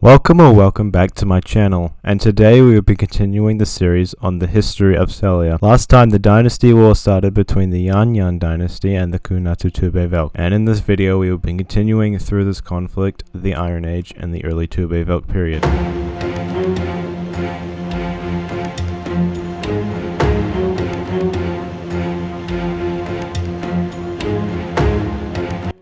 Welcome back to my channel, and today we will be continuing the series on the history of Sellia. Last time the dynasty war started between the Yan dynasty and the Kunatu Tubevelk, and in this video we will be continuing through this conflict, the Iron Age and the early Tubevelk period.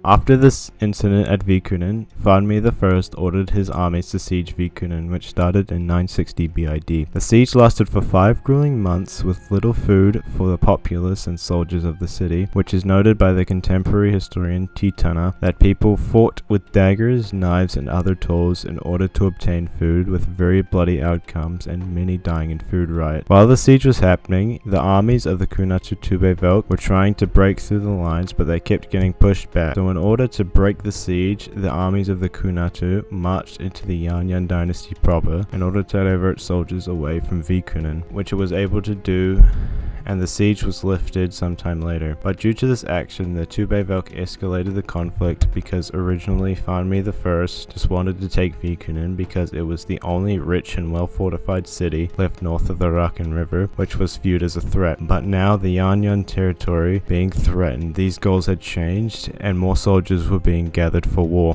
After this incident at Vikunen, Fanmi I ordered his armies to siege Vikunen, which started in 960 BID. The siege lasted for 5 grueling months with little food for the populace and soldiers of the city, which is noted by the contemporary historian Titana that people fought with daggers, knives and other tools in order to obtain food, with very bloody outcomes and many dying in food riot. While the siege was happening, the armies of the Kunatu Tubevelk were trying to break through the lines, but they kept getting pushed back. So in order to break the siege, the armies of the Kunatu marched into the Yan dynasty proper in order to divert soldiers away from Vikunen, which it was able to do, and the siege was lifted sometime later. But due to this action, the Tubevelk escalated the conflict because originally Fanmi I just wanted to take Vikunen because it was the only rich and well-fortified city left north of the Rakan River, which was viewed as a threat. But now the Yan territory being threatened, these goals had changed and more soldiers were being gathered for war.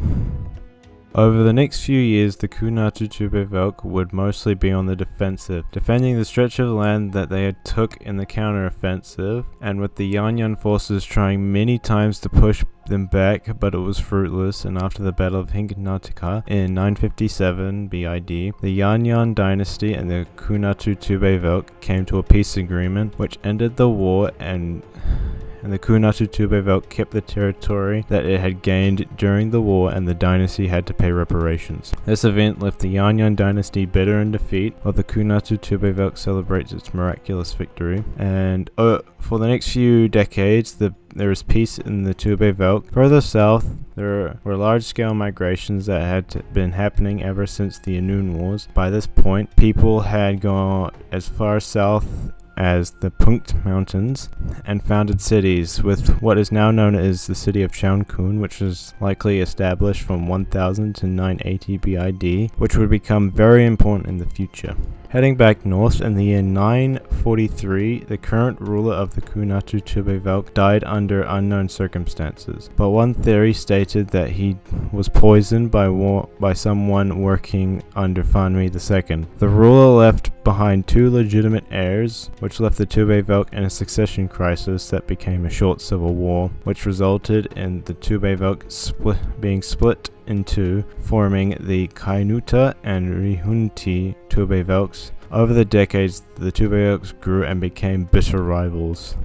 Over the next few years, the Kunatu Tubevelk would mostly be on the defensive, defending the stretch of land that they had took in the counter-offensive, and with the Yan forces trying many times to push them back, but it was fruitless, and after the Battle of Hingnatica in 957 BID, the Yan dynasty and the Kunatu Tubevelk came to a peace agreement, which ended the war, and the Kunatu Tubevelk kept the territory that it had gained during the war, and the dynasty had to pay reparations. This event left the Yan dynasty bitter in defeat, while the Kunatu Tubevelk celebrates its miraculous victory. And for the next few decades, there was peace in the Tubevelk. Further south, there were large-scale migrations that had been happening ever since the Anun Wars. By this point, people had gone as far south as the Punkt Mountains and founded cities, with what is now known as the city of Chaunkun, which was likely established from 1000 to 980 BID, which would become very important in the future. Heading back north, in the year 943, the current ruler of the Kunatu Tubevelk died under unknown circumstances, but one theory stated that he was poisoned by someone working under Fanmi II. The ruler left behind 2 legitimate heirs, which left the Tubevelk in a succession crisis that became a short civil war, which resulted in the Tubevelk being split in two, forming the Kainuta and Rihunti Tubevelks. Over the decades, the Tubevelks grew and became bitter rivals.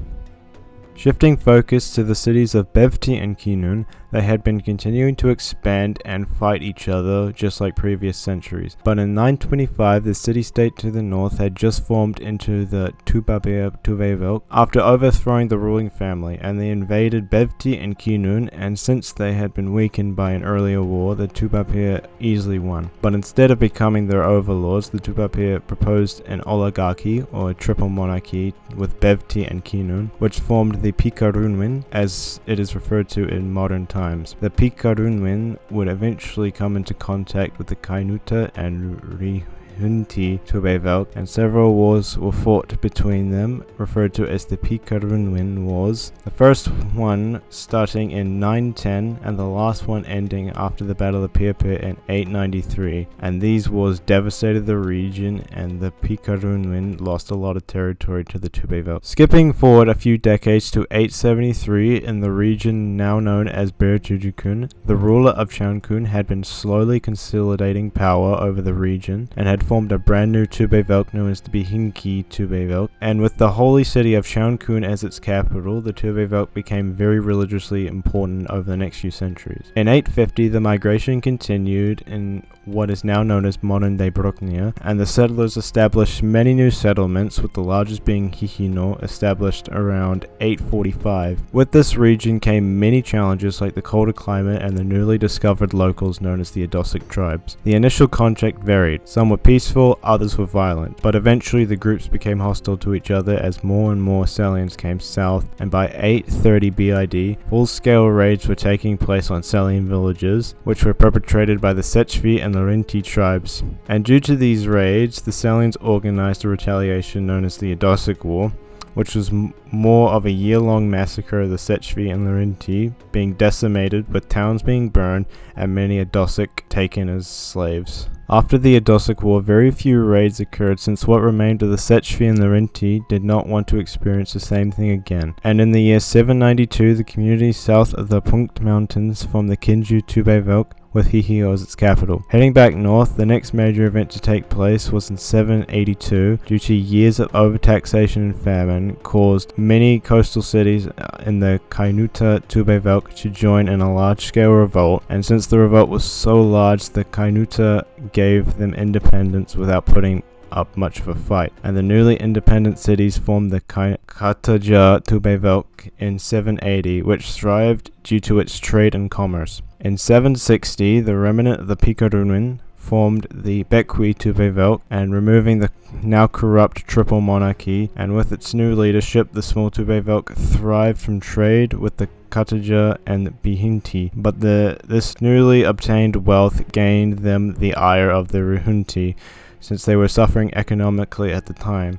Shifting focus to the cities of Bevti and Kinun, they had been continuing to expand and fight each other just like previous centuries. But in 925, the city-state to the north had just formed into the Tubevelk after overthrowing the ruling family, and they invaded Bevti and Kinun, and since they had been weakened by an earlier war, the Tubevelk easily won. But instead of becoming their overlords, the Tubevelk proposed an oligarchy, or a triple monarchy, with Bevti and Kinun, which formed the Pikarunwin, as it is referred to in modern times. The Pikarunwin would eventually come into contact with the Kainuta and Rihunti Tubevelk, and several wars were fought between them, referred to as the Pikarunwin Wars. The first one starting in 910 and the last one ending after the Battle of Pirpir in 893, and these wars devastated the region, and the Pikarunwin lost a lot of territory to the Tubevelk. Skipping forward a few decades to 873, in the region now known as Bertujukun, the ruler of Chaunkun had been slowly consolidating power over the region and had formed a brand new Tubevelk known as the Bihinki Tubevelk, and with the holy city of Chaunkun as its capital, the Tubevelk became very religiously important over the next few centuries. In 850, the migration continued in what is now known as modern-day Broknia, and the settlers established many new settlements, with the largest being Hihino, established around 845. With this region came many challenges like the colder climate and the newly discovered locals known as the Adosic tribes. The initial contract varied. Some were peaceful peaceful, others were violent, but eventually the groups became hostile to each other as more and more Sellians came south, and by 830 BID, full-scale raids were taking place on Sellian villages, which were perpetrated by the Sechvi and Laurenti tribes. And due to these raids, the Sellians organized a retaliation known as the Aedosic War, which was more of a year-long massacre of the Sechvi and Laurenti being decimated, with towns being burned and many Aedosic taken as slaves. After the Aedosic War, very few raids occurred, since what remained of the Sechvi and Laurenti did not want to experience the same thing again. And in the year 792, the community south of the Punkt Mountains formed the Kinju Tubevelk, with Hihi as its capital. Heading back north, the next major event to take place was in 782, due to years of overtaxation and famine caused many coastal cities in the Kainuta Tubevelk to join in a large-scale revolt, and since the revolt was so large, the Kainuta gave them independence without putting up much of a fight, and the newly independent cities formed the Kataja Tubevelk in 780, which thrived due to its trade and commerce. In 760, the remnant of the Pikarunin formed the Bekwi Tubevelk, and removing the now corrupt triple monarchy, and with its new leadership, the small Tubevelk thrived from trade with the Kataja and Bihinti, but this newly obtained wealth gained them the ire of the Ruhunti, since they were suffering economically at the time.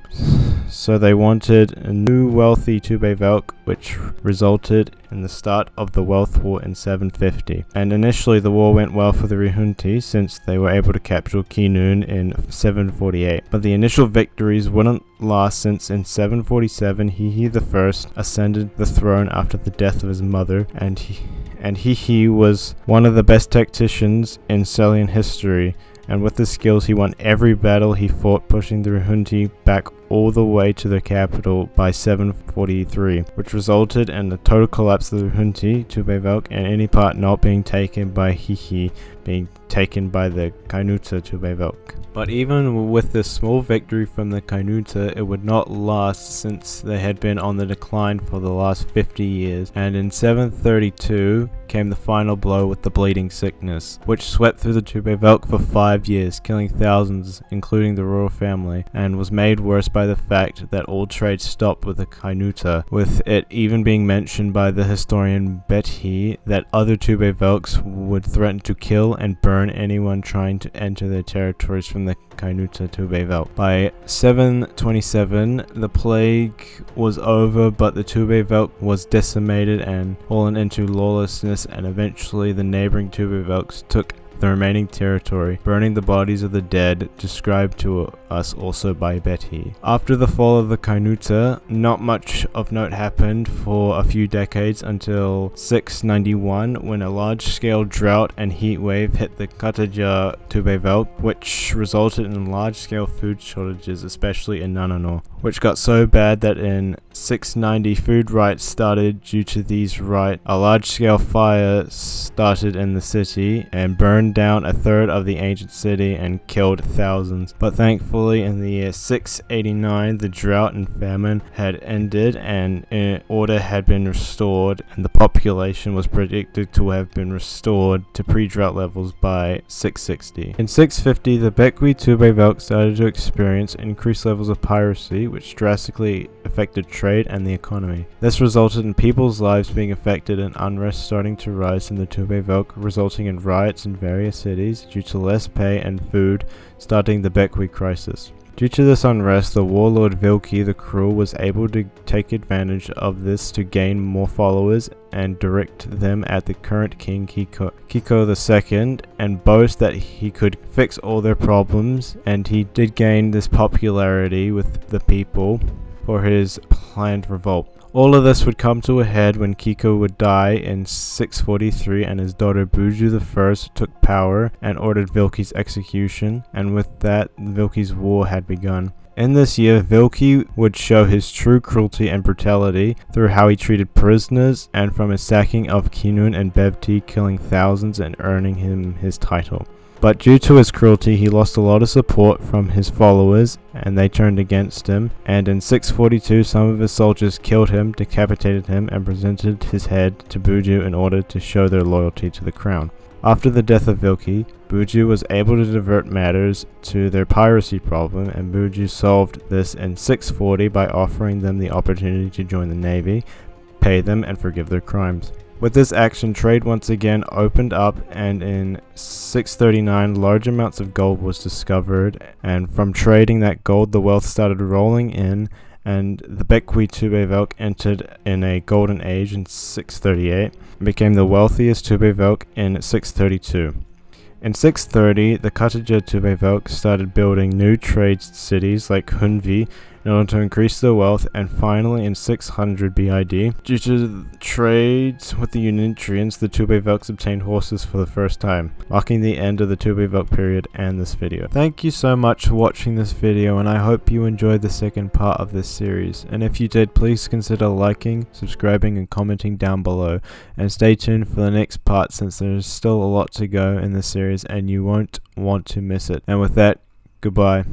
So they wanted a new wealthy Tubevelk, which resulted in the start of the Wealth War in 750. And initially the war went well for the Ruhunti, since they were able to capture Kinun in 748. But the initial victories wouldn't last, since in 747 Hihi I ascended the throne after the death of his mother, and Hihi was one of the best tacticians in Sellian history. And with his skills, he won every battle he fought, pushing the Ruhunti back all the way to their capital by 743, which resulted in the total collapse of the Ruhunti Tubevelk, and any part not being taken by Hihi being taken by the Kainuta Tubevelk. But even with this small victory from the Kainuta, it would not last, since they had been on the decline for the last 50 years, and in 732 came the final blow with the bleeding sickness, which swept through the Tubevelk for 5 years, killing thousands, including the royal family, and was made worse by the fact that all trade stopped with the Kainuta, with it even being mentioned by the historian Bethi that other Tubevelks would threaten to kill and burn anyone trying to enter their territories from the Kainuta Tubevelk. By 727, the plague was over, but the Tubevelk was decimated and fallen into lawlessness, and eventually the neighboring Tubevelks took the remaining territory, burning the bodies of the dead, described to us also by Betty. After the fall of the Kainuta, not much of note happened for a few decades until 691, when a large-scale drought and heat wave hit the Kataja Tubevelk, which resulted in large-scale food shortages, especially in Nanano, which got so bad that in 690 food riots started. Due to these riots, a large-scale fire started in the city and burned down a third of the ancient city and killed thousands. But thankfully, in the year 689, the drought and famine had ended and order had been restored, and the population was predicted to have been restored to pre-drought levels by 660. In 650, the Bekwi Tubevelk started to experience increased levels of piracy, which drastically affected trade and the economy. This resulted in people's lives being affected and unrest starting to rise in the Tubevelk, resulting in riots in various cities due to less pay and food, starting the Bekwi crisis. Due to this unrest, the warlord Vilki the Cruel was able to take advantage of this to gain more followers and direct them at the current king Kiko II, and boast that he could fix all their problems, and he did gain this popularity with the people for his planned revolt. All of this would come to a head when Kiko would die in 643, and his daughter Buju I took power and ordered Vilki's execution, and with that, Vilki's war had begun. In this year, Vilki would show his true cruelty and brutality through how he treated prisoners, and from his sacking of Kinun and Bevti, killing thousands and earning him his title. But due to his cruelty, he lost a lot of support from his followers, and they turned against him, and in 642 some of his soldiers killed him, decapitated him, and presented his head to Buju in order to show their loyalty to the crown. After the death of Vilki, Buju was able to divert matters to their piracy problem, and Buju solved this in 640 by offering them the opportunity to join the navy, pay them, and forgive their crimes. With this action, trade once again opened up, and in 639 large amounts of gold was discovered, and from trading that gold the wealth started rolling in, and the Bekwi Tubevelk entered in a golden age in 638 and became the wealthiest Tubevelk in 632. In 630, the Kataja Tubevelk started building new trade cities like Hunvi in order to increase their wealth, and finally in 600 BID, due to trades with the Unitrians, the Tubevelks obtained horses for the first time, marking the end of the Tubevelk period and this video. Thank you so much for watching this video, and I hope you enjoyed the second part of this series, and if you did, please consider liking, subscribing, and commenting down below, and stay tuned for the next part since there is still a lot to go in this series and you won't want to miss it. And with that, goodbye.